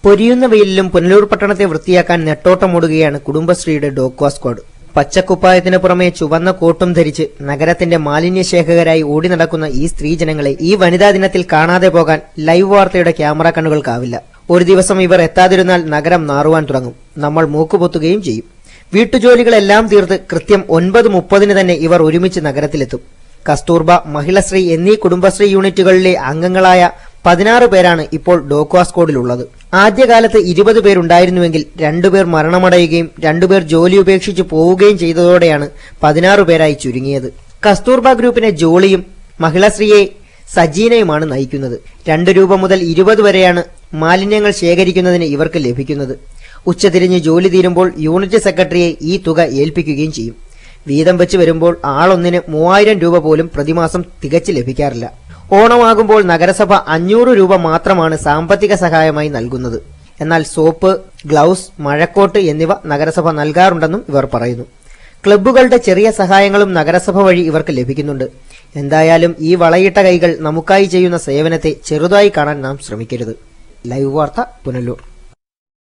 പൊരിയുന്ന വെയിലിലും പുനലൂർ പട്ടണത്തെ വൃത്തിയാക്കാൻ നെട്ടോട്ടമോടുകയാണ് കുടുംബശ്രീയുടെ ഡോക്വാ സ്ക്വാഡ്. പച്ചക്കുപ്പായത്തിന് പുറമെ ചുവന്ന കോട്ടും ധരിച്ച് നഗരത്തിന്റെ മാലിന്യശേഖകരായി ഓടി നടക്കുന്ന ഈ സ്ത്രീജനങ്ങളെ ഈ വനിതാ ദിനത്തിൽ കാണാതെ പോകാൻ ലൈവ് വാർത്തയുടെ ക്യാമറ കണ്ണുകൾക്കാവില്ല. ഒരു ദിവസം ഇവർ എത്താതിരുന്നാൽ നഗരം നാറുവാൻ തുടങ്ങും. നമ്മൾ മൂക്കുപൊത്തുകയും ചെയ്യും. വീട്ടുജോലികളെല്ലാം തീർത്ത് കൃത്യം 9:30 തന്നെ ഇവർ ഒരുമിച്ച് നഗരത്തിലെത്തും. കസ്തൂർബ, മഹിളശ്രീ എന്നീ കുടുംബശ്രീ യൂണിറ്റുകളിലെ അംഗങ്ങളായ 16 പേരാണ് ഇപ്പോൾ ഡോക്വാ സ്ക്വാഡിലുള്ളത്. ആദ്യകാലത്ത് 20 പേരുണ്ടായിരുന്നുവെങ്കിൽ 2 പേർ മരണമടയുകയും 2 പേർ ജോലി ഉപേക്ഷിച്ച് പോവുകയും ചെയ്തതോടെയാണ് 16 പേരായി ചുരുങ്ങിയത്. കസ്തൂർബ ഗ്രൂപ്പിനെ ജോളിയും മഹിളശ്രീയെ സജീനയുമാണ് നയിക്കുന്നത്. 2 രൂപ മുതൽ 20 വരെയാണ് മാലിന്യങ്ങൾ ശേഖരിക്കുന്നതിന് ഇവർക്ക് ലഭിക്കുന്നത്. ഉച്ചതിരിഞ്ഞ് ജോലി തീരുമ്പോൾ യൂണിറ്റ് സെക്രട്ടറിയെ ഈ തുക ഏൽപ്പിക്കുകയും ചെയ്യും. വീതം വെച്ച് വരുമ്പോൾ ആളൊന്നിന് 3000 രൂപ പോലും പ്രതിമാസം തികച്ച് ലഭിക്കാറില്ല. ഓണമാകുമ്പോൾ നഗരസഭ 500 രൂപ മാത്രമാണ് സാമ്പത്തിക സഹായമായി നൽകുന്നത്. എന്നാൽ സോപ്പ്, ഗ്ലൗസ്, മഴക്കോട്ട് എന്നിവ നഗരസഭ നൽകാറുണ്ടെന്നും ഇവർ പറയുന്നു. ക്ലബ്ബുകളുടെ ചെറിയ സഹായങ്ങളും നഗരസഭ വഴി ഇവർക്ക് ലഭിക്കുന്നുണ്ട്. എന്തായാലും ഈ വളയിട്ട കൈകൾ നമുക്കായി ചെയ്യുന്ന സേവനത്തെ ചെറുതായി കാണാൻ നാം ശ്രമിക്കരുത്. ലൈവ് വാർത്ത, പുനലൂർ.